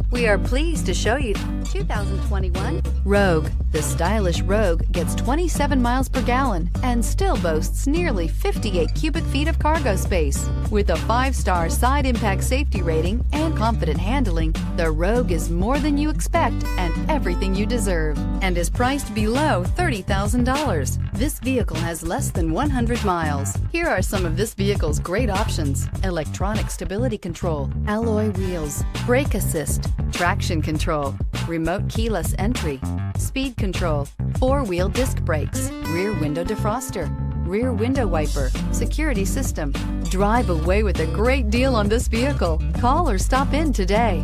We are pleased to show you 2021 Rogue. The stylish Rogue gets 27 miles per gallon and still boasts nearly 58 cubic feet of cargo space. With a 5-star side impact safety rating and confident handling, the Rogue is more than you expect and everything you deserve, and is priced below $30,000. This vehicle has less than 100 miles. Here are some of this vehicle's great options: electronic stability control, alloy wheels, brake assist, traction control, remote keyless entry, speed control, 4-wheel disc brakes, rear window defroster, rear window wiper, security system. Drive away with a great deal on this vehicle. Call or stop in today.